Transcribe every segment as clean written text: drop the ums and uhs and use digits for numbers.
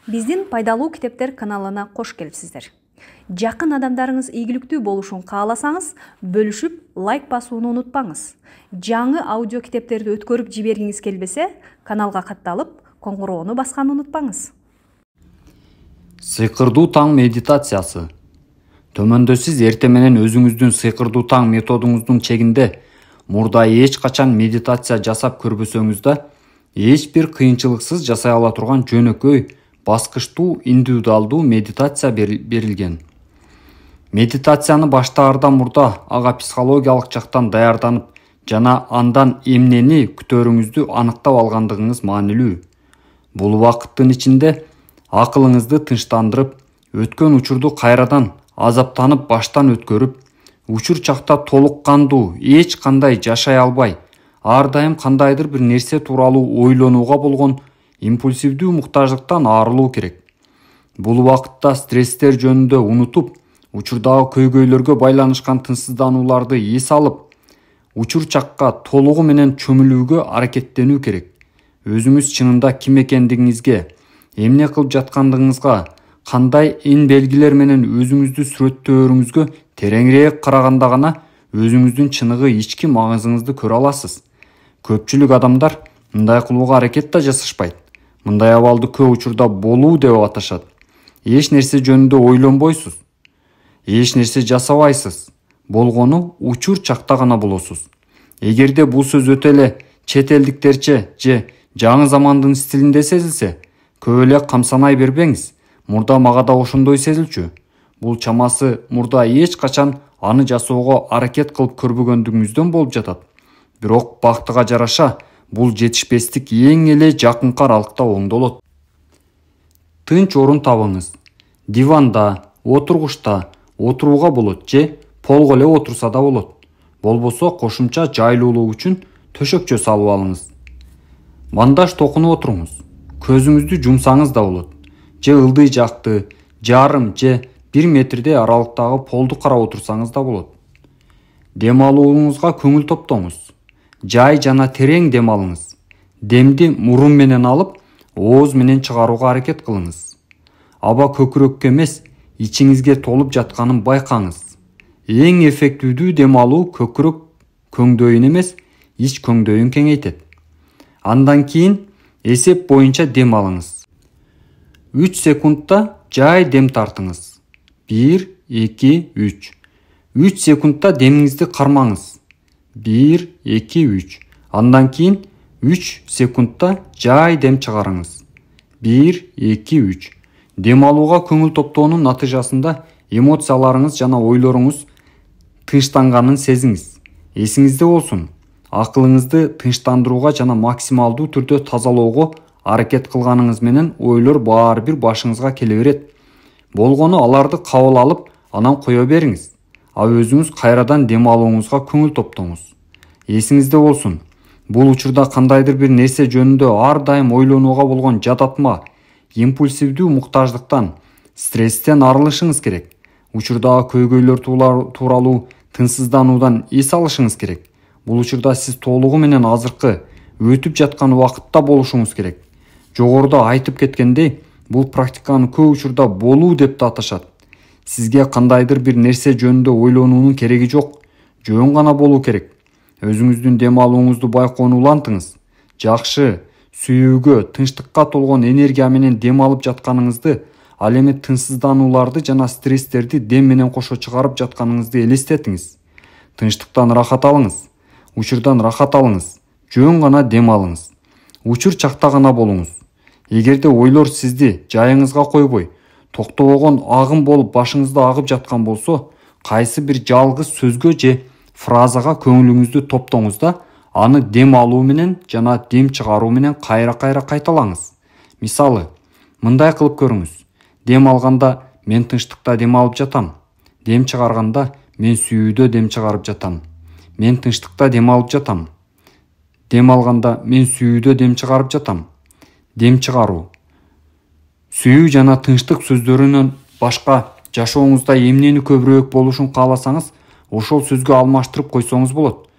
Биздин пайдалуу китептер каналына кош келипсиздер. Жакын адамдарыңыз ийгиликтүү болушун кааласаңыз, бөлүшүп, лайк басууну унутпаңыз. Жаңы аудио китептерди өткөрүп жибергиңиз келбесе, каналга катталып, коңгуроону басканды унутпаңыз. Сыйкырдуу таң медитациясы. Төмөндө сиз эртең менен өзүңүздүн сыйкырдуу таң методуңуздун чегинде мурда эч качан медитация жасап көрбөсөңүз да, эч бир кыйынчылыксыз жасай ала турган жөнөкөй, баскычтуу индивидуалдуу медитация берилген. Медитацияны баштаардан мурда ага психологиялык жактан даярданып жана андан эмнени күтөрүңүздү аныктап алгандыгыңыз маанилүү. Бул убакыттын ичинде акылыңызды тынчтандырып, өткөн учурду кайрадан азаптанып баштан өткөрүп, учур чакта толук кандуу, эч кандай жашай албай, ар дайым кандайдыр бир нерсе тууралуу ойлонууга болгон импульсивдүү муктаждыктан арылуу керек. Бул убакытта стресстер жөнүндө унутуп, учурдагы көйгөйлөргө байланышкан тынчсызданууларды эс алып, учур чакка толугу менен чөмүлүүгө аракеттенүү керек. Өзүңүз чынында ким экендигиңизге, эмне кылып жаткандыгыңызга, кандай белгилер менен өзүңүздү сүрөттөөрүңүзгө тереңирээк караганда гана өзүңүздүн чыныгы ички маңызыңызды көрө аласыз. Көпчүлүк адамдар мындай кылууга аракет да жасашпайт. Мындай абалды көп учурда болуу деп аташат. Эч нерсе жөнүндө ойлонбойсуз. Эч нерсе жасабайсыз. Болгону учур чакта гана болосуз. Эгерде бул сөз өтө эле чет элдиктерче же жаңы замандын стилинде сезилсе, көп эле камсанай бербеңиз. Мурда мага да ошондой сезилчү. Бул чамасы мурда эч качан аны жасоого аракет кылып көрбөгөндүгүңүздөн болуп жатат. Бирок бактыга жараша, бул жетишпестик эң эле жакынкы аралыкта оңдолот. Тынч орун табыңыз. Диванда, отургучта отурууга болот же полго эле отурса да болот. Болбосо кошумча жайлуулук үчүн төшөкчө салып алыңыз. Бандаж токунуп отуруңуз. Көзүңүздү жумсаңыз да болот. Же ылдый жакты, жарым же 1 метрде аралыктагы полду карап отурсаңыз да болот. Дем алууңузга көңүл топтоңуз. Жай жана терең дем алыңыз. Демди мурун менен алып, ооз менен чыгарууга аракет кылыңыз. Аба көкүрөккө эмес, ичиңизге толуп жатканын байкаңыз. Эң эффективдүү дем алуу көкүрөк көңдөйүн эмес, ич көңдөйүн кеңейтет. Андан кийин эсеп боюнча дем алыңыз. 3 секундта жай дем тартыңыз. 1, 2, 3. 3 секундта демиңизди кармаңыз. 1, 2, 3. Андан кийин 3 секундта жай дем чыгарыңыз. 1, 2, 3. Дем алууга көңүл топтоонун натыйжасында эмоцияларыңыз жана ойлоруңуз тынчтанганын сезиңиз. Эсиңизде болсун, акылыңызды тынчтандырууга жана максималдуу түрдө тазалоого аракет кылганыңыз менен ойлор баары бир башыңызга келе берет. Болгону аларды кабыл алып, анан кое бериңиз. А өзүңүз кайрадан дем алууңузга көңүл топтоңуз. Эсиңизде болсун, бул учурда кандайдыр бир нерсе жөнүндө ар дайым ойлонууга болгон жататма, импульсивдүү муктаждыктан, стресстен арылышыңыз керек. Учурдагы көйгөйлөр тууралуу тынчсыздануудан эс алышыңыз керек. Бул учурда сиз толугу менен азыркы өтүп жаткан убакытта болушуңуз керек. Жогоруда айтып кеткендей, бул практиканы көп учурда болуу деп да аташат. Сизге кандайдыр бир нерсе жөнүндө ойлонуунун кереги жок, жөн гана болуу керек. Өзүңүздүн дем алууңузду байкоону улантыңыз. Жакшы, сүйүүгө, тынчтыкка толгон энергия менен дем алып жатканыңызды, ал эми тынчсызданууларды жана стресстерди дем менен кошо чыгарып жатканыңызды элестетиңиз. Тынчтыктан рахат алыңыз. Учурдан рахат алыңыз. Жөн гана дем алыңыз. Учур чакта гана болуңуз. Эгерде ойлор сизди жайыңызга койбой, токтобогон агым болуп башыңызда агып жаткан болсо, кайсы бир жалгыз сөзгө же фразага көңүлүңүздү топтоңуз да, аны дем алуу менен жана дем чыгаруу менен кайра-кайра кайталаңыз. Мисалы, мындай кылып көрүңүз. Дем алганда мен тынчтыкта дем алып жатам. Дем чыгарганда мен сүйүүдө дем чыгарып жатам. Мен тынчтыкта дем алып жатам. Дем алганда мен сүйүүдө дем чыгарып жатам. Дем чыгаруу. Сүйүү жана тынчтык сөздөрүнөн башка жашооңузда эмнени көбүрөөк болушун кааласаңыз, ошол сөзгө алмаштырып койсоңуз болот.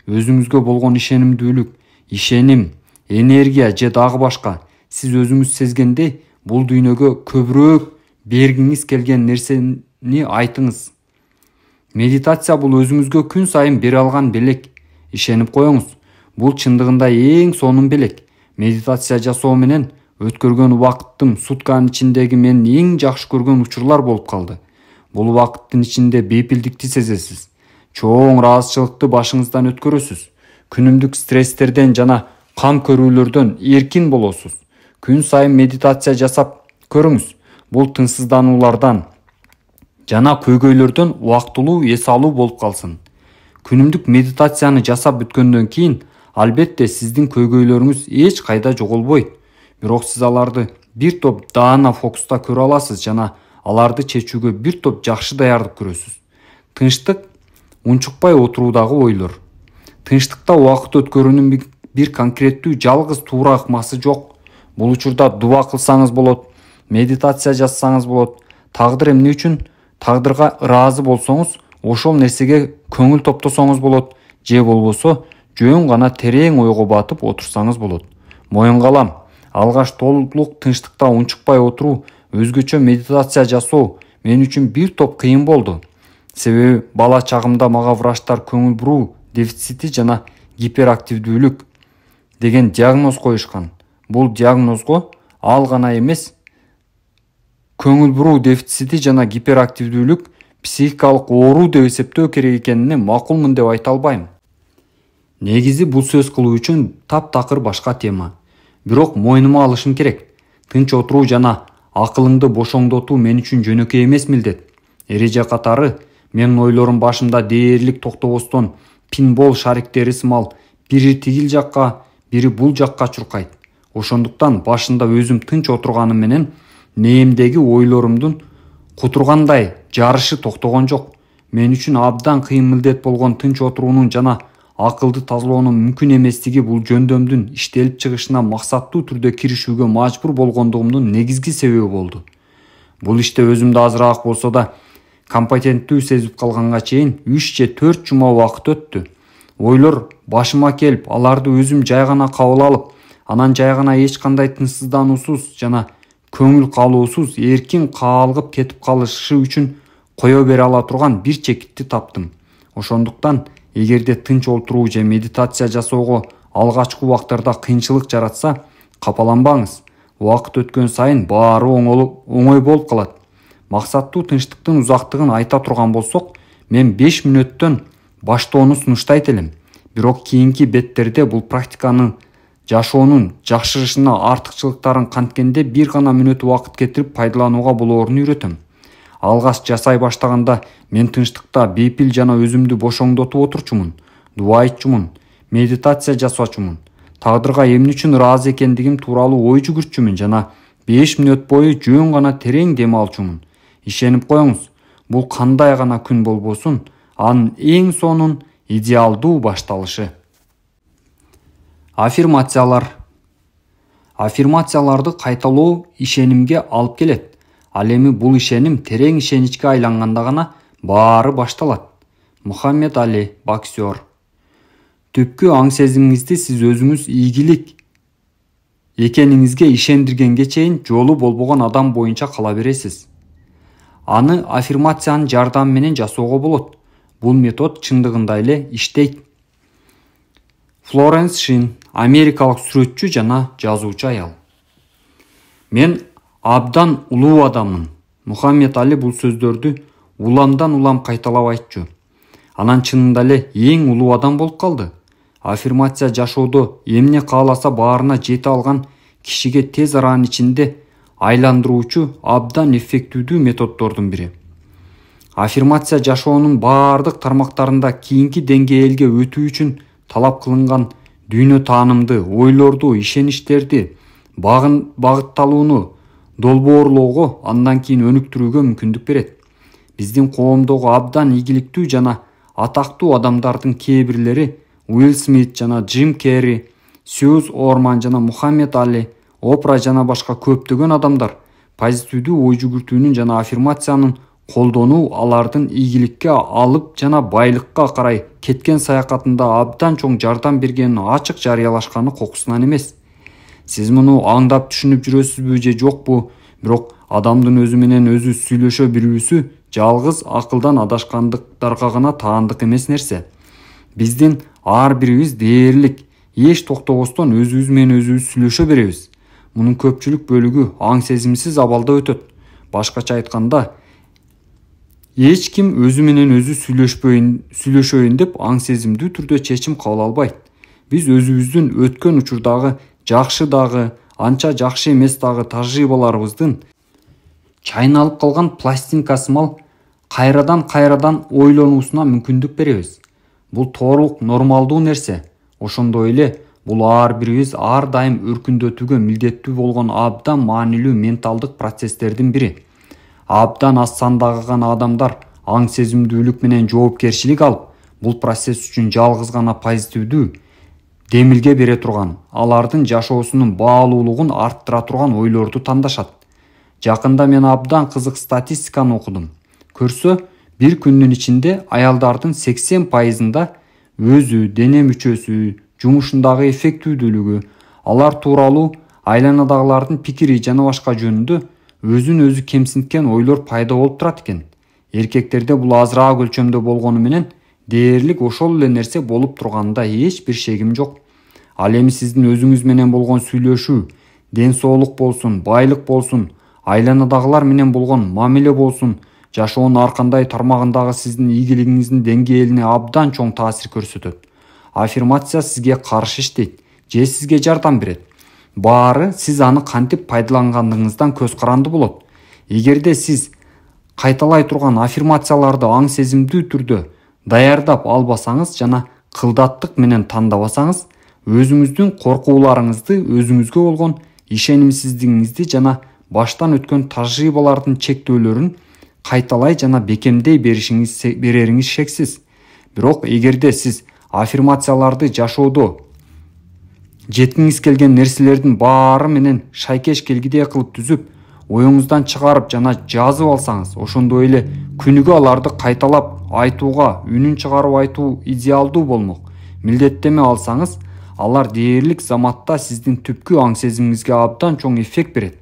Өзүңүзгө болгон ишенимдүүлүк, ишеним, энергия же дагы башка сиз өзүңүз сезгендей бул дүйнөгө көбүрөөк бергиңиз келген нерсени айтыңыз. Медитация бул өзүңүзгө күн сайын бере алган белек. Ишенип коюңуз, бул чындыгында эң сонун белек. Медитация жасоо менен өткөргөн убакыттым сутканын ичиндеги менин эң жакшы көргөн учурлар болуп калды. Бул убакыттын ичинде бейпилдикти сезесиз. Чоң ыраазычылыкты башыңыздан өткөрөсүз. Күнүмдүк стресстерден жана кам көрүүлөрдөн эркин болосуз. Күн сайын медитация жасап көрүңүз. Бул тынчсыздануулардан жана көйгөйлөрдөн убактылуу эс алуу болуп калсын. Күнүмдүк медитацияны жасап бүткөндөн кийин албетте сиздин көйгөйлөрүңүз эч кайда жоголбойт. Бирок сиз аларды бир топ даана фокуста көрө аласыз жана аларды чечүүгө бир топ жакшы даярдык көрөсүз. Тынчтык, унчукпай отуруудагы ойлор. Тынчтыкта убакыт өткөрүүнүн бир конкреттүү жалгыз туура ыкмасы жок. Бул учурда дуба кылсаңыз болот, медитация жазсаңыз болот. Тагдыр эмне үчүн? Тагдырга ыраазы болсоңуз, ошол нерсеге көңүл топтосоңуз болот, же болбосо жөн гана терең ойго батып отурсаңыз болот. Моюнга алам, алгаш толук тынчтыкта унчукпай отуруу, өзгөчө медитация жасоо мен үчүн бир топ кыйын болду. Себеби бала чагымда мага врачтар көңүл буруу дефицити жана гиперактивдүүлүк деген диагноз коюшкан. Бул диагнозго ал гана эмес, көңүл буруу дефицити жана гиперактивдүүлүк психикалык оору деп эсептөө керек экенине макулмун деп айта албайм. Негизи бул сөз кылуу үчүн таптакыр башка тема. Бирок мойнума алышым керек. Тынч отуруу жана акылыңды бошоңдотуу мен үчүн жөнөкөй эмес милдет. Эреже катары менин ойлорум башымда дээрлик токтобостон пинбол шариктери сымал бири тигил жакка, бири бул жакка чуркайт. Ошондуктан башында өзүм тынч отурганым менен мээмдеги ойлорумдун кутургандай жарышы токтогон жок. Мен үчүн абдан кыйын милдет болгон тынч отуруунун жана акылды тазалоонун мүмкүн эместиги бул жөндөмдүн иштелип чыгышына максаттуу түрдө киришүүгө мажбур болгондугумдун негизги себеби болду. Бул иште өзүмдү азыраак болсо да компетенттүү сезип калганга чейин 3 же 4 жума убакыт өттү. Ойлор башыма келип, аларды өзүм жай гана кабыл алып, анан жай гана эч кандай тынчсыздануусуз жана көңүл калуусуз эркин каалгып кетип калышы үчүн кое бере ала турган бир чекитти таптым. Ошондуктан эгерде тынч отуруу же медитация жасоого алгачкы убактарда кыйынчылык жаратса, капаланбаңыз. Убакыт өткөн сайын баары оңой болуп калат. Максаттуу тынчтыктын узактыгын айта турган болсок, мен 5 мүнөттөн баштоону сунуштайт элем. Бирок кийинки беттерде бул практиканы жашоонун жакшырышына артыкчылыктарын канткенде бир гана мүнөт убакыт кетирип пайдаланууга болоорун үйрөтөм. Алгаш жасай баштаганда мен тынчтыкта бейпил жана өзүмдү бошоңдотуп отурчумун, дуа айтчумун, медитация жасачумун. Тагдырга эмне үчүн ыраазы экендигим тууралуу ой жүгүртчүмүн жана 5 мүнөт бою жөн гана терең дем алчумун. Ишенип коюңуз, бул кандай гана күн болбосун, анын эң сонун идеалдуу башталышы. Аффирмациялар. Аффирмацияларды кайталоо ишенимге алып келет. Ал эми бул ишеним терең ишеничке айланганда гана баары башталат. Мухаммед Али, боксер. Түпкү аң сезимиңизди сиз өзүңүз ийгилик экениңизге ишендиргенге чейин жолу болбогон адам боюнча кала бересиз. Аны аффирмациянын жардамы менен жасоого болот. Бул метод чындыгында эле иштейт. Флоренс Шин, америкалык сүрөтчү жана жазуучу аял. Мен абдан улуу адаммын. Мухаммед Али бул сөздөрдү уламдан улам кайталап айтчу. Анан чынында эле эң улуу адам болуп калды. Аффирмация жашоодо эмне кааласа баарына жете алган кишиге тез аранын ичинде айландыруучу абдан эффективдүү методдордун бири. Аффирмация жашоонун баардык тармактарында кийинки деңгээлге өтүү үчүн талап кылынган дүйнө таанымды, ойлорду, ишеничтерди, багытталууну долбоорлоого, андан кийин өнүктүрүүгө мүмкүндүк берет. Биздин коомдогу абдан ийгиликтүү жана атактуу адамдардын кээ бирлери Уилл Смит жана Джим Керри, Сьюз Орман жана Мухаммед Али, Опра жана башка көптөгөн адамдар позитивдүү ой жүгүртүүнүн жана аффирмациянын колдонуу алардын ийгиликке алып жана байлыкка карай кеткен саякатында абдан чоң жардам бергенин ачык жарыялашканы кокусунан эмес. Сиз муну аңдап түшүнүп жүрөсүзбү же жокпу? Бирок адамдын өзү менен өзү сүйлөшө билүүсү жалгыз акылдан адашкандыктарга гана таандык эмес нерсе. Биздин ар бирибиз дээрлик эч токтобостон өзүбүз менен өзүбүз сүйлөшө беребиз. Мунун көпчүлүк бөлүгү аң сезимсиз абалда өтөт. Башкача айтканда, эч ким өзү менен өзү сүйлөшөйүн деп аң сезимдүү түрдө чечим кабыл албайт. Биз өзүбүздүн өткөн учурдагы жакшы дагы, анча жакшы эмес дагы тажрыйбаларыбыздын чайналып калган пластинкасымал кайрадан ойлонуусуна мүмкүндүк беребиз. Бул толук нормалдуу нерсе. Ошондой эле бул ар бирибиз ар дайым өркүндөтүүгө милдеттүү болгон абдан маанилүү менталдык процесстердин бири. Абдан аз сандагы гана адамдар аң сезимдүүлүк менен жоопкерчилик алып, бул процесс үчүн жалгыз гана позитивдүү демилге бере турган, алардын жашоосунун баалуулугун арттыра турган ойлорду тандашат. Жакында мен абдан кызык статистиканы окудум. Көрсө, бир күндүн ичинде аялдардын 80%-ында өзү, дене мүчөсү, жумушундагы эффективдүүлүгү, алар тууралуу айланадагылардын пикири жана башка жөнүндө өзүн өзү кемсинткен ойлор пайда болуп турат экен. Эркектерде бул азыраак өлчөмдө болгону менен дээрлик ошол эле нерсе болуп турганында эч бир шегим жок. Ал эми сиздин өзүңүз менен болгон сүйлөшүү, ден соолук болсун, байлык болсун, айланадагылар менен болгон мамиле болсун, жашоонун ар кандай тармагындагы сиздин ийгилигиңиздин деңгээлине абдан чоң таасир көрсөтөт. Аффирмация сизге каршы иштейт же сизге жардам берет. Баары сиз аны кантип пайдалангандыгыңыздан көз каранды болот. Эгерде сиз кайталай турган аффирмацияларды аң сезимдүү түрдө даярдап албасаңыз жана кылдаттык менен тандабасаңыз, өзүңүздүн коркууларыңызды, өзүңүзгө болгон ишенимсиздигиңизди жана баштан өткөн тажрыйбалардын чектөөлөрүн кайталай жана бекемдей берериңиз шексиз. Бирок эгерде сиз аффирмацияларды жашоодо жеткиңиз келген нерселердин баары менен шайкеш келгидей кылып түзүп, оюңуздан чыгарып жана жазып алсаңыз, ошондой эле күнүгө аларды кайталап айтууга, үнүн чыгарып айтуу идеалдуу болмок. Милдеттеме алсаңыз, алар дээрлик заматта сиздин түпкү аң сезимиңизге абдан чоң эффект берет.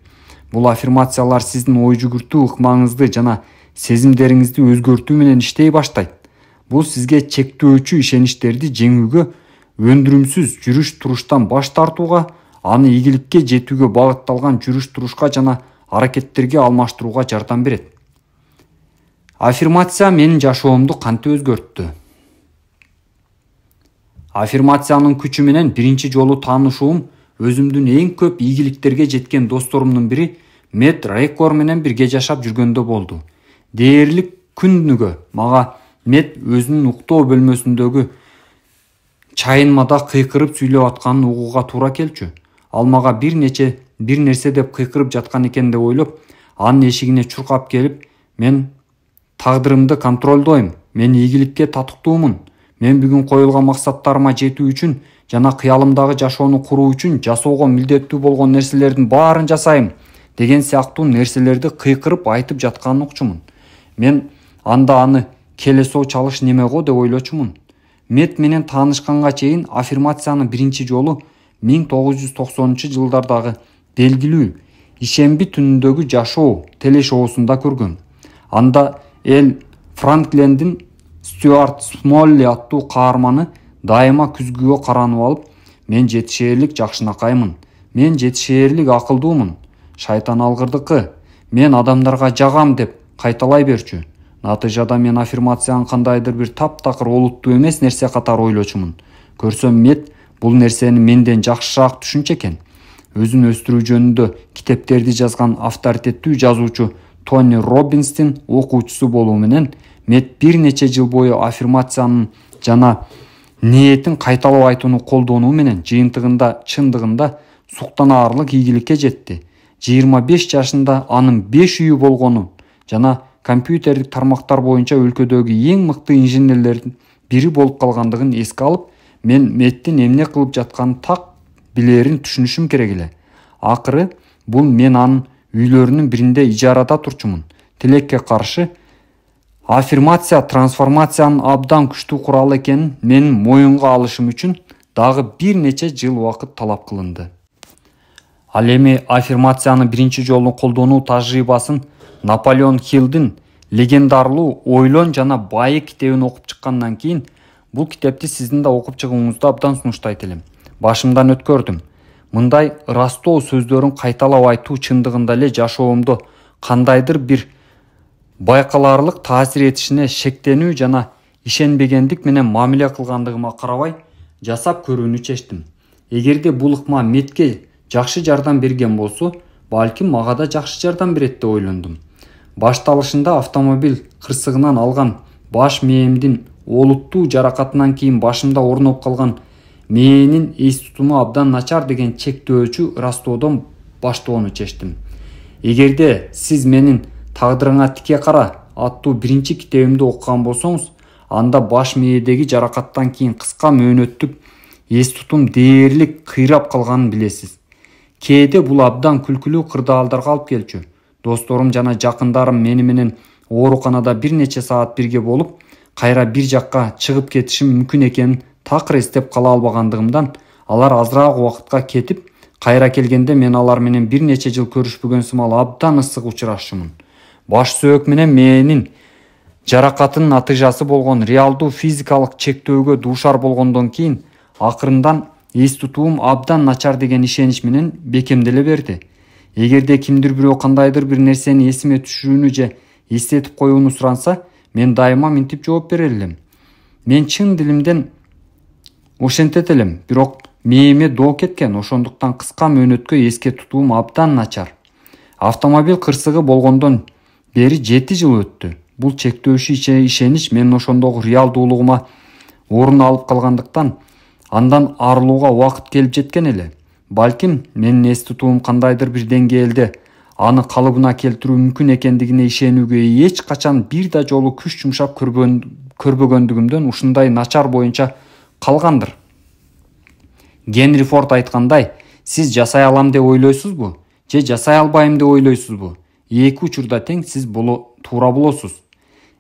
Бул аффирмациялар сиздин ой жүгүртүү ыкмаңызды жана сезимдериңизди өзгөртүү менен иштей баштайт. Бул сизге чектөөчү ишеничтерди жеңүүгө, өндүрүмсүз жүрүш-туруштан баш тартууга, аны ийгиликке жетүүгө багытталган жүрүш-турушка жана аракеттерге алмаштырууга жардам берет. Аффирмация менин жашоомду кантип өзгөрттү? Аффирмациянын күчү менен биринчи жолу таанышуум өзүмдүн эң көп ийгиликтерге жеткен досторумдун бири Мэтт Рейкор менен бирге жашап жүргөндө болду. Дээрлик күнүгө мага Мэтт өзүнүн уктоо бөлмөсүндөгү чайынмада кыйкырып сүйлөп атканын угууга туура келчү. Ал мага бир нерсе деп кыйкырып жаткан экен деп ойлоп, анын эшигине чуркап келип, мен тагдырымды контролдойм, мен ийгиликке татыктуумун, мен бүгүн коюлган максаттарыма жетүү үчүн жана кыялымдагы жашоону куруу үчүн жасоого милдеттүү болгон нерселердин баарын жасайм деген сыяктуу нерселерди кыйкырып айтып жатканын укчумун. Мен анда аны келесоо чалыш неме го деп ойлочумун. Мэтт менен таанышканга чейин аффирмацияны биринчи жолу 1990-жылдардагы белгилүү ишемби түнүндөгү жашоо телешоусунда көргөм. Анда Эл Франклендин Стюарт Смолли аттуу каарманы дайыма күзгүгө каранып алып, мен жетишээрлик жакшынакаймын, мен жетишээрлик акылдуумун, шайтан алгырдыкы, мен адамдарга жагам деп кайталай берчү. Натыйжада мен аффирмациянын кандайдыр бир таптакыр олуттуу эмес нерсе катары ойлочумун. Көрсөм Мэтт бул нерсени менден жакшыраак түшүнчү экен. Өзүн өстүрүү жөнүндө китептерди жазган авторитеттүү жазуучу Тони Роббинстин окуучусу болуу менен Мэтт бир нече жыл бою аффирмациянын жана ниетин кайталап айтууну колдонуу менен жыйынтыгында чындыгында суктанаарлык ийгиликке жетти. 25 жашында анын 5 үйү болгонун жана компьютердик тармактар боюнча өлкөдөгү эң мыкты инженерлердин бири болуп калгандыгын эске алып, мен Мэттин эмне кылып жатканын так билерин түшүнүшүм керек эле. Акыры бул мен анын үйлөрүнүн биринде ижарада турчумун. Тилекке каршы аффирмация трансформациянын абдан күчтүү куралы экенин менин моюнга алышым үчүн дагы бир нече жыл убакыт талап кылынды. Ал эми аффирмацияны биринчи жолу колдонуу тажрыйбасын Наполеон Хиллдин легендарлуу «Ойлон жана байы» китебин окуп чыккандан кийин бул китепти сиздин да окуп чыгууңузду абдан сунуштайт элем. Башымдан өткөрдүм. Мындай ырастоо сөздөрүн кайталап айтуу чындыгында эле жашоомдо кандайдыр бир байкалаарлык таасир этишине шектенүү жана ишенбегендик менен мамиле кылгандыгыма карабай жасап көрүүнү чечтим. Эгерде бул ыкма метке жакшы жардам берген болсо, балким мага да жакшы жардам берет деп ойлондум. Башталышында автомобиль кырсыгынан алган баш мээмдин олуттуу жаракатынан кийин башымда орноп калган мээнин эс тутуму абдан начар деген чектөөчү ырастоодон баштоону чечтим. Эгерде сиз менин «Тагдырыңа тике кара» аттуу биринчи китебимди окуган болсоңуз, анда баш мээдеги жаракаттан кийин кыска мөөнөттүк эс тутум дээрлик кыйрап калганын билесиз. Кээде бул абдан күлкүлүү кырдаалдарга алып келчү. Досторум жана жакындарым мени менен ооруканада бир нече саат бирге болуп, кайра бир жакка чыгып кетишим мүмкүн экенин такыр эстеп кала албагандыгымдан, алар азыраак убакытка кетип, кайра келгенде мен алар менен бир нече жыл көрүшпөгөн сымал абдан ысык учурашчумун. Баш сөөк менен мээнин жаракатынын натыйжасы болгон реалдуу физикалык чектөөгө дуушар болгондон кийин акырындан эс тутуум абдан начар деген ишенич менен бекемделе берди. Эгерде кимдир бирөө кандайдыр бир нерсени эсиме түшүрүүнү же эстетип коюуну суранса, мен дайыма мынтип жооп берер элем. Мен чын дилимден ошентет элем, бирок мээме доо кеткен, ошондуктан кыска мөөнөткө эске тутуум абдан начар. Автомобиль кырсыгы болгондон бери 7 жыл өттү. Бул чектөөчү ишенич менин ошондогу реалдуулугума орун алып калгандыктан, андан арылууга убакыт келип жеткен эле. Балким менин эс тутуум кандайдыр бир деңгээлде аны калыбына келтирүү мүмкүн экендигине ишенүүгө эч качан бир да жолу күч жумшап көрбөгөндүгүмдөн ушундай начар боюнча калгандыр. Генри Форд айткандай, сиз жасай алам деп ойлойсузбу же жасай албайм деп ойлойсузбу? Эки учурда тең сиз туура болосуз.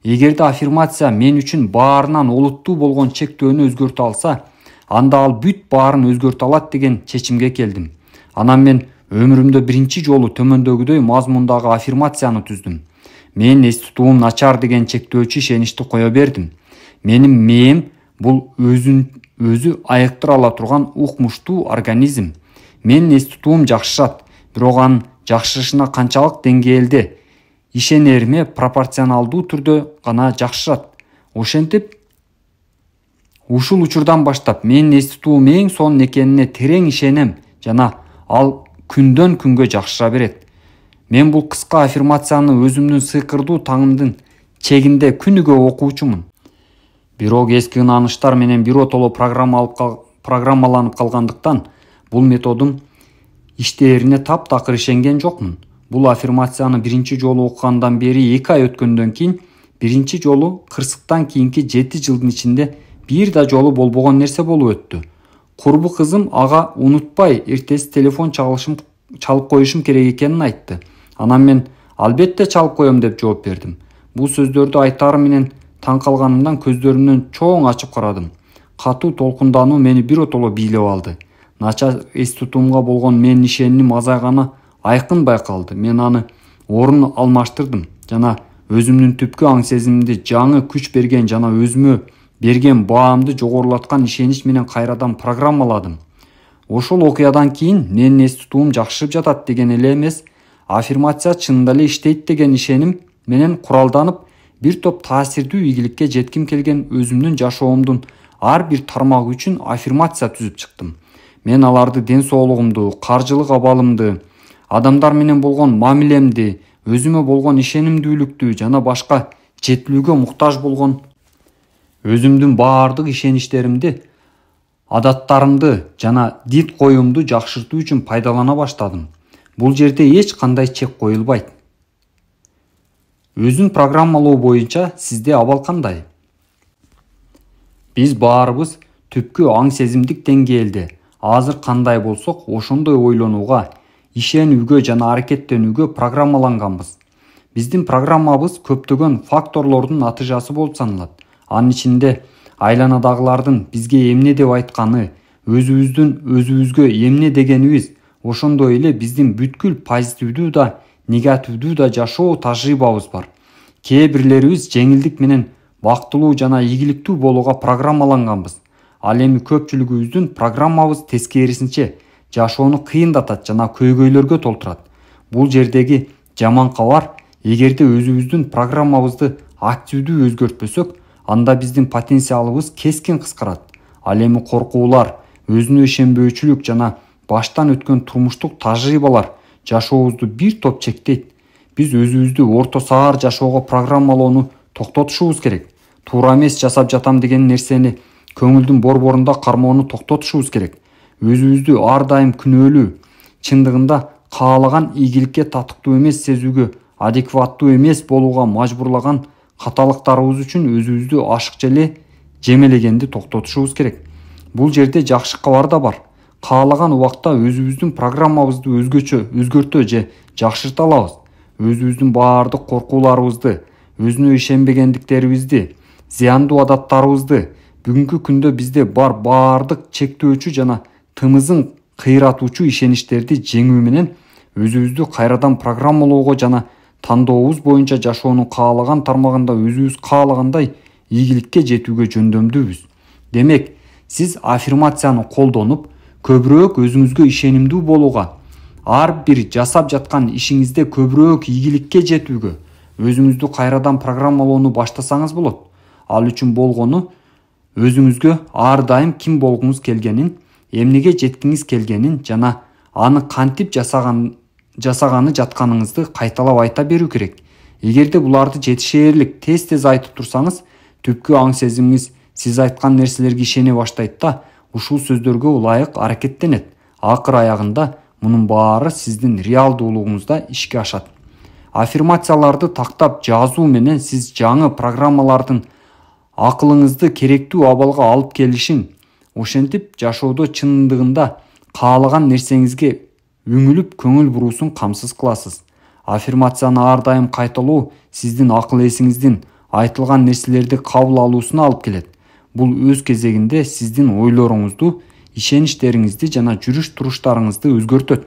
Эгерде аффирмация мен үчүн баарынан олуттуу болгон чектөөнү өзгөртө алса, анда ал бүт баарын өзгөртө алат деген чечимге келдим. Анан мен өмүрүмдө биринчи жолу төмөндөгүдөй мазмундагы аффирмацияны түздүм. Мен эс тутуум начар деген чектөөчү ишеничти кое бердим. Менин мээм бул өзү айыктыра ала турган укмуштуу организм. Менин эс тутуум жакшырат, бирок анын жакшырышына канчалык деңгээлде ишенериме пропорционалдуу түрдө гана жакшырат. Ошентип, ушул учурдан баштап менин эс тутуум эң сонун экенине терең ишенем жана ал күндөн күнгө жакшыра берет. Мен бул кыска аффирмацияны өзүмдүн сыйкырдуу таңымдын чегинде күнүгө окуучумун. Бирок эски ынааныштар менен биротоло программаланып калгандыктан бул методум иштээрине таптакыр ишенген жокмун. Бул аффирмацияны биринчи жолу окугандан бери 2 ай өткөндөн кийин биринчи жолу кырсыктан кийинки 7 жылдын ичинде бир да жолу болбогон нерсе болуп өттү. Курбу кызым ага унутпай эртеси телефон чалып коюшум керек экенин айтты. Анан мен албетте чалып коем деп жооп бердим. Бул сөздөрдү айтары менен таң калганымдан көздөрүмдөн чоң ачып карадым. Катуу толкундануу мени биротоло бийлеп алды. Начар эс тутуумга болгон менин ишенимим азайганы айкын байкалды. Мен аны орун алмаштырдым жана өзүмдүн түпкү аң сезимимди жаңы күч берген жана өзүмө берген баамды жогорулаткан ишенич менен кайрадан программаладым. Ошол окуядан кийин менин эс тутуум жакшырып жатат деген эле эмес, аффирмация чынында эле иштейт деген ишеним менен куралданып, бир топ таасирдүү ийгиликке жетким келген өзүмдүн жашоомдун ар бир тармагы үчүн аффирмация түзүп чыктым. Мен аларды ден соолугумду, каржылык абалымды, адамдар менен болгон мамилемди, өзүмө болгон ишенимдүүлүктү жана башка жетилүүгө муктаж болгон өзүмдүн баардык ишеничтеримди, адаттарымды жана дит коюмду жакшыртуу үчүн пайдалана баштадым. Бул жерде эч кандай чек коюлбайт. Өзүн программалоо боюнча сизде абал кандай? Биз баарыбыз түпкү аң сезимдик деңгээлде азыр кандай болсок, ошондой ойлонууга, ишенүүгө жана аракеттенүүгө программаланганбыз. Биздин программабыз көптөгөн факторлордун натыйжасы болуп саналат. Анын ичинде айланадагылардын бизге эмне деп айтканы, өзүбүздүн өзүбүзгө эмне дегенибиз, ошондой эле биздин бүткүл позитивдүү да негативдүү да жашоо тажрыйбабыз бар. Кээ бирлерибиз жеңилдик менен бактылуу жана ийгиликтүү болууга программаланганбыз. Ал эми көпчүлүгүбүздүн программабыз тескерисинче жашоону кыйындатат жана көйгөйлөргө толтурат. Бул жердеги жаман кабар, эгерде өзүбүздүн программабызды активдүү өзгөртпөсөк, анда биздин потенциалыбыз кескин кыскарат. Ал эми коркуулар, өзүнө ишенбөөчүлүк жана баштан өткөн турмуштук тажрыйбалар жашообузду бир топ чектейт. Биз өзүбүздү орто саар жашоого программалоону токтотушубуз керек. Туура эмес жасап жатам деген нерсени көңүлдүн борборунда кармоону токтотушубуз керек. Өзүбүздү ар дайым күнөөлүү, чындыгында каалаган ийгиликке татыктуу эмес сезүүгө, адекваттуу эмес болууга мажбурлаган каталыктарыбыз үчүн өзүбүздү ашыкча эле жемелегенди токтотушубуз керек. Бул жерде жакшы кабар да бар. Каалаган убакта өзүбүздүн программабызды өзгөртө же жакшырта алабыз. Өзүбүздүн баардык коркууларыбызды, өзүнө ишенбегендиктерибизди, зыяндуу адаттарыбызды, бүгүнкү күндө бизде бар баардык чектөөчү жана тымызын кыйратуучу ишеничтерди жеңүү менен өзүбүздү кайрадан программалоого жана тандообуз боюнча жашоонун каалаган тармагында өзүбүз каалагандай ийгиликке жетүүгө жөндөмдүүбүз. Демек, сиз аффирмацияны колдонуп, көбүрөөк өзүңүзгө ишенимдүү болууга, ар бир жасап жаткан ишиңизде көбүрөөк ийгиликке жетүүгө, өзүңүздү кайрадан программалоону баштасаңыз болот. Ал үчүн болгону өзүңүзгө ар дайым ким болгуңуз келгенин, эмнеге жеткиңиз келгенин жана аны кантип жасаганы жатканыңызды кайталап айта берүү керек. Эгерде буларды жетишээрлик тез айтып турсаңыз, түпкү аң сезимиңиз сиз айткан нерселерге ишене баштайт да, ушул сөздөргө ылайык аракеттенет. Акыр аягында мунун баары сиздин реалдуулугуңузда ишке ашат. Аффирмацияларды тактап жазуу менен сиз жаңы программалардын акылыңызды керектүү абалга алып келишин, ошентип жашоодо чындыгында каалаган нерсеңизге үңүлүп көңүл буруусун камсыз кыласыз. Аффирмацияны ар дайым кайталоо сиздин акыл эсиңиздин айтылган нерселерди кабыл алуусуна алып келет. Бул өз кезегинде сиздин ойлоруңузду, ишеничтериңизди жана жүрүш-туруштарыңызды өзгөртөт.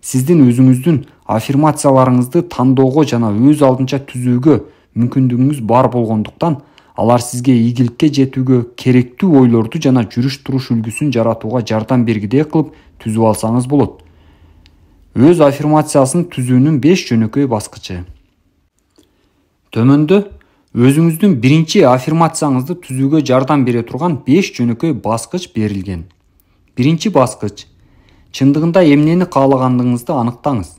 Сиздин өзүңүздүн аффирмацияларыңызды тандоого жана өз алдынча түзүүгө мүмкүндүгүңүз бар болгондуктан, алар сизге ийгиликке жетүүгө керектүү ойлорду жана жүрүш-туруш үлгүсүн жаратууга жардам бергидей кылып түзүп алсаңыз болот. Өз аффирмациясын түзүүнүн 5 жөнөкөй баскычы. Төмөндө өзүңүздүн биринчи аффирмацияңызды түзүүгө жардам бере турган 5 жөнөкөй баскыч берилген. Биринчи баскыч. Чындыгында эмнени каалагандыгыңызды аныктаңыз.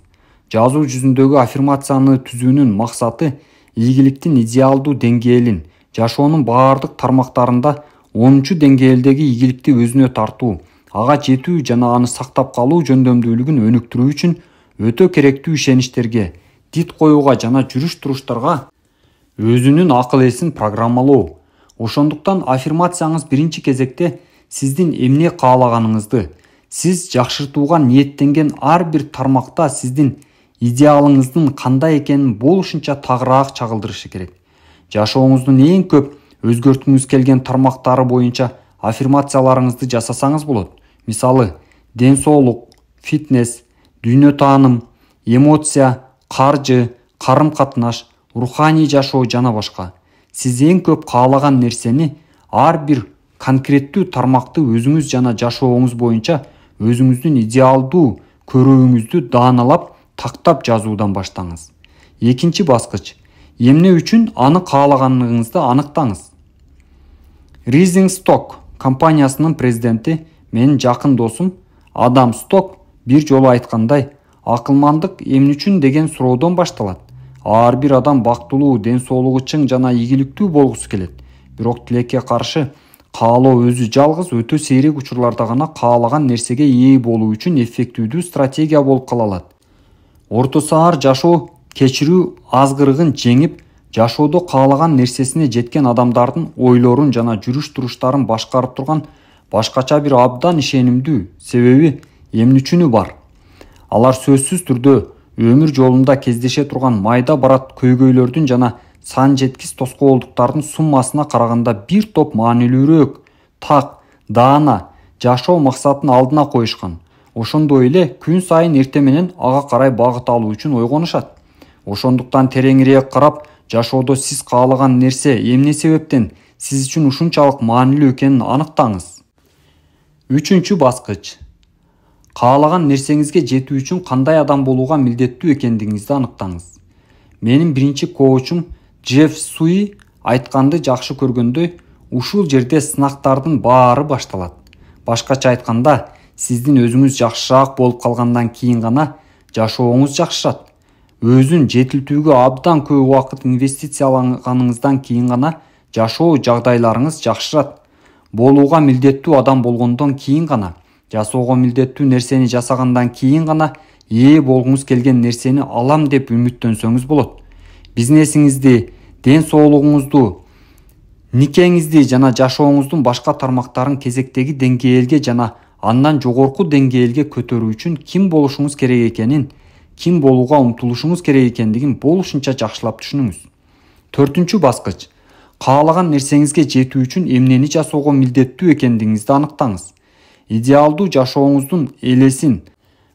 Жазуу жүзүндөгү аффирмацияны түзүүнүн максаты ийгиликтин идеалдуу деңгээлин, жашоонун баардык тармактарында 10-чу деңгээлдеги ийгиликти өзүнө тартуу, ага жетүү жана аны сактап калуу жөндөмдүүлүгүн өнүктүрүү үчүн өтө керектүү ишеничтерге, дит коюуга жана жүрүш-туруштарга өзүнүн акыл эсин программалоо. Ошондуктан аффирмацияңыз биринчи кезекте сиздин эмне каалаганыңызды, сиз жакшыртууга ниеттенген ар бир тармакта сиздин идеалыңыздын кандай экенин болушунча тагыраак чагылдырышы керек. Жашооңуздун эң көп өзгөрткүңүз келген тармактары боюнча аффирмацияларыңызды жасасаңыз болот. Мисалы, ден соолук, фитнес, дүйнө тааным, эмоция, каржы, карым-катнаш, руханий жашоо жана башка. Сиз эң көп каалаган нерсени ар бир конкреттүү тармакты өзүңүз жана жашооңуз боюнча өзүңүздүн идеалдуу көрүүңүздү дааналап, тактап жазуудан баштаңыз. Экинчи баскыч. Эмне үчүн аны каалаганыңызды аныктаңыз. Rising Stock компаниясынын президенти, менин жакын досум Адам Сток бир жолу айткандай, акылмандык эмне үчүн деген суроодон башталат. Ар бир адам бактылуу, ден соолугу чың жана ийгиликтүү болгусу келет. Бирок тилекке каршы, каалоо өзү жалгыз өтө сейрек учурларда гана каалаган нерсеге ээ болуу үчүн эффективдүү стратегия болуп кала алат. Орто саар жашоо кечирүү азгырыгын жеңип, жашоодо каалаган нерсесине жеткен адамдардын ойлорун жана жүрүш-туруштарын башкарып турган башкача бир абдан ишенимдүү себеби эмне үчүнү бар. Алар сөзсүз түрдө өмүр жолунда кездеше турган майда барат көйгөйлөрдүн жана сан жеткис тоскоолдуктардын суммасына караганда бир топ маанилүүрөөк, так, даана жашоо максатын алдына коюшкан. ошондой эле күн сайын эрте менен ага карай багыт алуу үчүн ойгонушат. Ошондуктан тереңирээк карап, жашоодо сиз каалаган нерсе эмне себептен сиз үчүн ушунчалык маанилүү экенин аныктаңыз. 3-чү баскыч. Каалаган нерсеңизге жетүү үчүн кандай адам болууга милдеттүү экендигиңизди аныктаңыз. Менин биринчи коучум Джефф Суи айтканды жакшы көргөндөй, ушул жерде сынактардын баары башталат. Башкача айтканда, сиздин өзүңүз жакшыраак болуп калгандан кийин гана жашооңуз жакшырат. Өзүн жетилтүүгө абдан көп убакыт инвестициялаганыңыздан кийин гана жашоо жагдайларыңыз жакшырат. Болууга милдеттүү адам болгондон кийин гана, жасоого милдеттүү нерсени жасагандан кийин гана ээ болгуңуз келген нерсени алам деп үмүттөнсөңүз болот. Бизнесиңизди, ден соолугуңузду, никеңизди жана жашооңуздун башка тармактарын кезектеги деңгээлге жана андан жогорку деңгээлге көтөрүү үчүн ким болушуңуз керек экенин, ким болууга умтулушуңуз керек экендигин болушунча жакшылап түшүнүңүз. 4-чү баскыч. Каалаган нерсеңизге жетүү үчүн эмнени жасоого милдеттүү экендигиңизди аныктаңыз. Идеалдуу жашооңуздун элесин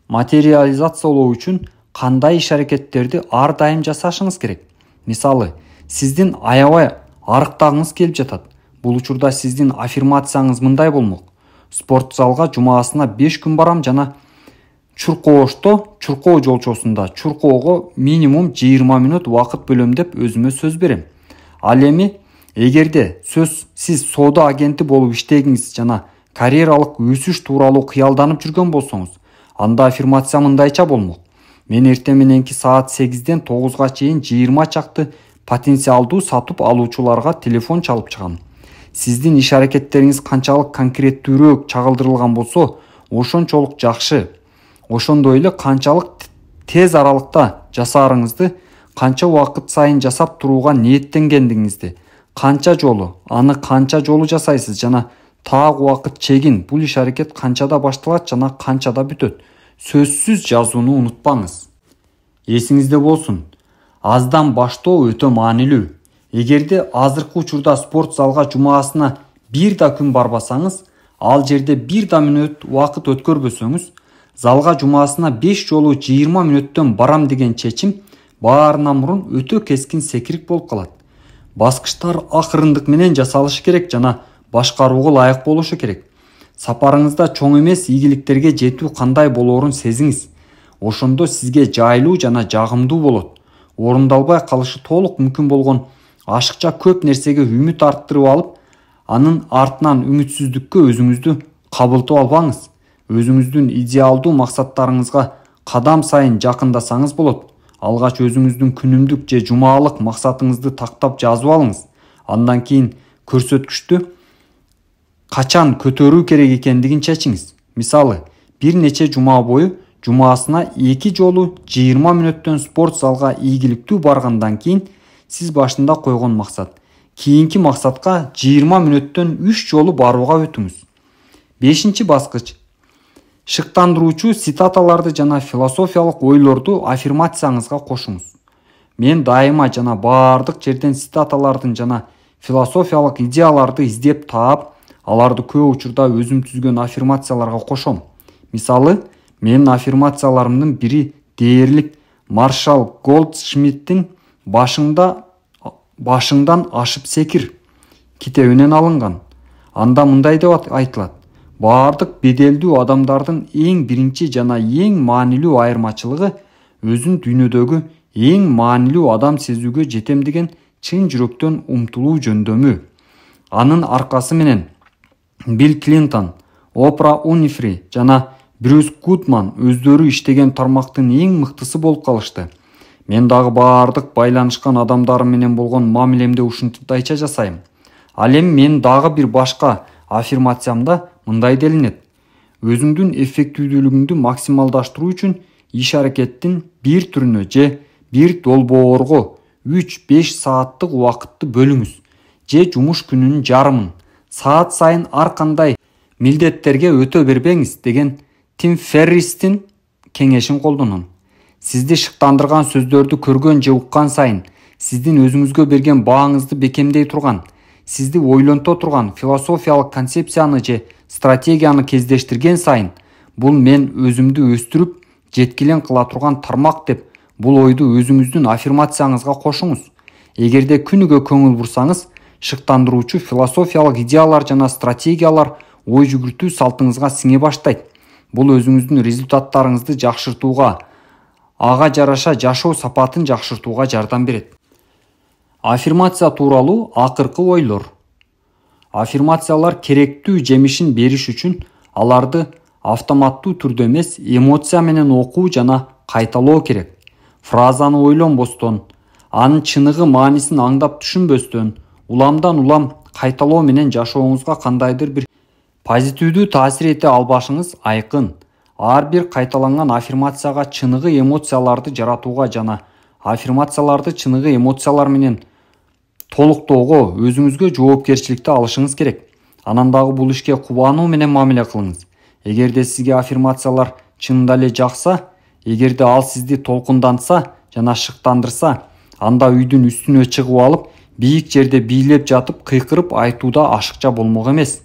материализациялоо үчүн кандай иш-аракеттерди ар дайым жасашыңыз керек? Мисалы, сиздин аябай арыктагыңыз келип жатат. Бул учурда сиздин аффирмацияңыз мындай болмок: спорт залга жумаасына 5 күн барам жана Чуркоо жолчосунда чуркоого минимум 20 мүнөт убакыт бөлөм деп өзүмө сөз берем. Ал эми эгерде сиз соода агенти болуп иштегиңиз жана карьералык өсүш тууралуу кыялданып жүргөн болсоңуз, анда аффирмация мындайча болмок: мен эрте мененки саат 8-ден 9-га чейин 20 чакты потенциалдуу сатып алуучуларга телефон чалып чыгам. Сиздин иш-аракеттериңиз канчалык конкреттүүрөөк чагылдырылган болсо, ошончолук жакшы. Ошондой эле канчалык тез аралыкта жасаарыңызды, канча убакыт сайын жасап турууга ниеттенгендигиңизди, канча жолу жасайсыз жана таак убакыт чегин, бул иш-аракет канчада башталат жана канчада бүтөт. Сөзсүз жазууну унутпаңыз. Эсиңизде болсун, аздан баштоо өтө маанилүү. Эгерде азыркы учурда спорт залга жумаасына 1 да күн барбасаңыз, ал жерде 1 да мүнөт убакыт өткөрбөсөңүз, залга жумаасына 5 жолу 20 мүнөттөн барам деген чечим баарынан мурун өтө кескин секирик болуп калат. Баскычтар акырындык менен жасалышы керек жана башкарууга ылайык болушу керек. Сапарыңызда чоң эмес ийгиликтерге жетүү кандай болоорун сезиңиз. Ошондо сизге жайлуу жана жагымдуу болот. Орундалбай калышы толук мүмкүн болгон ашыкча көп нерсеге үмүт арттырып алып, анын артынан үмүтсүздүккө өзүңүздү кабылтып албаңыз. Өзүңүздүн идеалдуу максаттарыңызга кадам сайын жакындасаңыз болот. Алгач өзүңүздүн күнүмдүк же жумаалык максатыңызды тактап жазып алыңыз. Андан кийин көрсөткүчтү качан көтөрүү керек экендигин чечиңиз. Мисалы, бир нече жума бою жумаасына 2 жолу 20 мүнөттөн спорт залга ийгиликтүү баргандан кийин сиз башында койгон максат. Кийинки максатка 20 мүнөттөн 3 жолу барууга өтүңүз. 5-чи баскыч. Шыктандыруучу цитаталарды жана философиялык ойлорду аффирмацияңызга кошуңуз. Мен дайыма жана баардык жерден цитаталардын жана философиялык идеяларды издеп таап, аларды көп учурда өзүм түзгөн аффирмацияларга кошом. Мисалы, менин аффирмацияларымдын бири дээрлик Маршал Голдшмидттин башыңдан ашып секир китебинен алынган. Анда мындай деп айтылат: баардык беделдүү адамдардын эң биринчи жана эң маанилүү айырмачылыгы өзүн дүйнөдөгү эң маанилүү адам сезүүгө жетем деген чын жүрөктөн умтулуу жөндөмү. Анын аркасы менен Билл Клинтон, Опра Уинфри жана Брюс Гудман өздөрү иштеген тармактын эң мыктысы болуп калышты. Мен дагы баардык байланышкан адамдарым менен болгон мамилемде ушунтайча жасайм. Ал эми мен дагы бир башка аффирмациямда мындай делинет: өзүңдүн эффективдүүлүгүңдү максималдаштыруу үчүн иш-аракеттин бир түрүнө же бир долбоорго 3-5 сааттык убакытты бөлүңүз, же жумуш күнүнүн жарымын саат сайын ар кандай милдеттерге өтө бербеңиз деген Тим Ферристин кеңешин колдоном. Сизди шыктандырган сөздөрдү көргөн же уккан сайын, сиздин өзүңүзгө берген бааңызды бекемдей турган, сизди ойлонто турган философиялык концепцияны же стратегияны кездештирген сайын, бул мен өзүмдү өстүрүп жеткилен кыла турган тармак деп бул ойду өзүңүздүн аффирмацияңызга кошуңуз. Эгерде күнүгө көңүл бурсаңыз, шыктандыруучу философиялык идеялар жана стратегиялар ой жүгүртүү салтыңызга сиңе баштайт. Бул өзүңүздүн результаттарыңызды жакшыртууга, ага жараша жашоо сапатын жакшыртууга жардам берет. Аффирмация тууралуу акыркы ойлор. Аффирмациялар керектүү жемишин бериш үчүн аларды автоматтуу түрдө эмес, эмоция менен окуу жана кайталоо керек. Фразаны ойлонбостон, анын чыныгы маанисин аңдап түшүнбөстөн, уламдан улам кайталоо менен жашооңузга кандайдыр бир позитивдүү таасир эте албашыңыз айкын. Ар бир кайталанган аффирмацияга чыныгы эмоцияларды жаратууга жана аффирмацияларды чыныгы эмоциялар менен толуктоого өзүңүзгө жоопкерчиликти алышыңыз керек. Анан дагы бул ишке кубануу менен мамиле кылыңыз. Эгерде сизге аффирмациялар чынында эле жакса, эгерде ал сизди толкундантса жана шыктандырса, анда үйдүн үстүнө чыгып алып, бийик жерде бийлеп жатып кыйкырып айтууда ашыкча болмок эмес.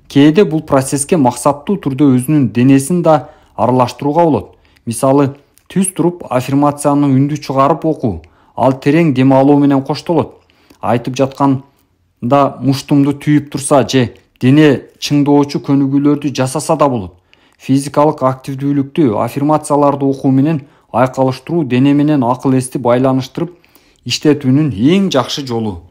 Кээде бул процесске максаттуу түрдө өзүнүн денесин да аралаштырууга болот. Мисалы, түз туруп аффирмацияны үндү чыгарып окуу, ал терең дем алуу менен коштолот. Айтып жатканда муштумду түйүп турса же дене чыңдоочу көнүгүүлөрдү жасаса да болот. Физикалык активдүүлүктү аффирмацияларды окуу менен айкалыштыруу дене менен акыл эсти байланыштырып иштетүүнүн эң жакшы жолу.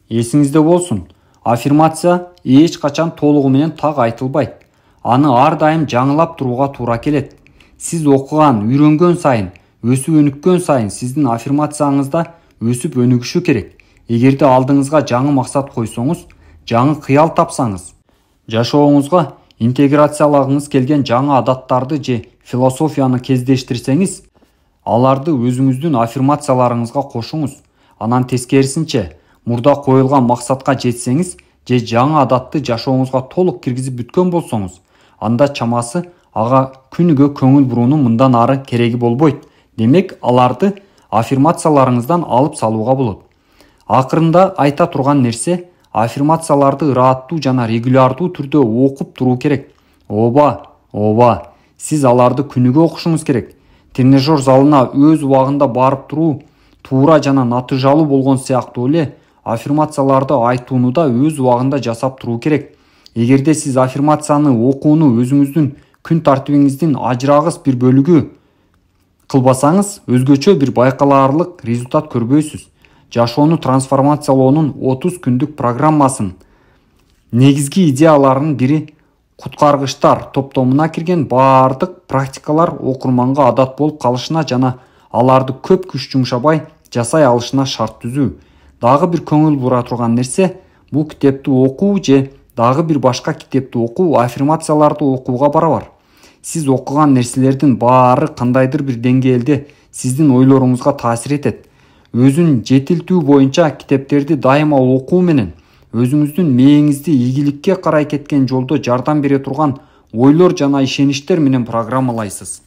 Эсиңизде болсун, аффирмация эч качан толугу менен так айтылбайт. Аны ар дайым жаңылап турууга туура келет. Сиз окуган, үйрөнгөн сайын, өсүп өнүккөн сайын сиздин аффирмацияңызда өсүп өнүгүшү керек. Эгерде алдыңызга жаңы максат койсоңуз, жаңы кыял тапсаңыз, жашооңузга интеграциялагыңыз келген жаңы адаттарды же философияны кездештирсеңиз, аларды өзүңүздүн аффирмацияларыңызга кошуңуз. Анан тескерисинче, мурда коюлган максатка жетсеңиз же жаңы адатты жашооңузга толук киргизип бүткөн болсоңуз, анда чамасы ага күнүгө көңүл буруунун мындан ары кереги болбойт. Демек, аларды аффирмацияларыңыздан алып салууга болот. Акырында айта турган нерсе, аффирмацияларды ырааттуу жана регулярдуу түрдө окуп туруу керек. Ооба, сиз аларды күнүгө окушуңуз керек. Тренажер залына өз убагында барып туруу туура жана натыйжалуу болгон сыяктуу эле аффирмацияларды айтууну да өз убагында жасап туруу керек. Эгерде сиз аффирмацияны окууну өзүңүздүн күн тартибиңиздин ажырагыс бир бөлүгү кылбасаңыз, өзгөчө бир байкалаарлык результат көрбөйсүз. Жашоону трансформациялоонун 30 күндүк программасын негизги идеяларынын бири куткаргычтар топтомуна кирген баардык практикалар окурманга адат болуп калышына жана аларды көп күч жумшабай жасай алышына шарт түзүү. Дагы бир көңүл бура турган нерсе, бул китепти окуу же дагы бир башка китепти окуу аффирмацияларды окууга барабар. Сиз окуган нерселердин баары кандайдыр бир деңгээлде сиздин ойлоруңузга таасир этет. Өзүн жетилтүү боюнча китептерди дайыма окуу менен өзүңүздүн мээңизди ийгиликке карай кеткен жолдо жардам бере турган ойлор жана ишеничтер менен программалайсыз.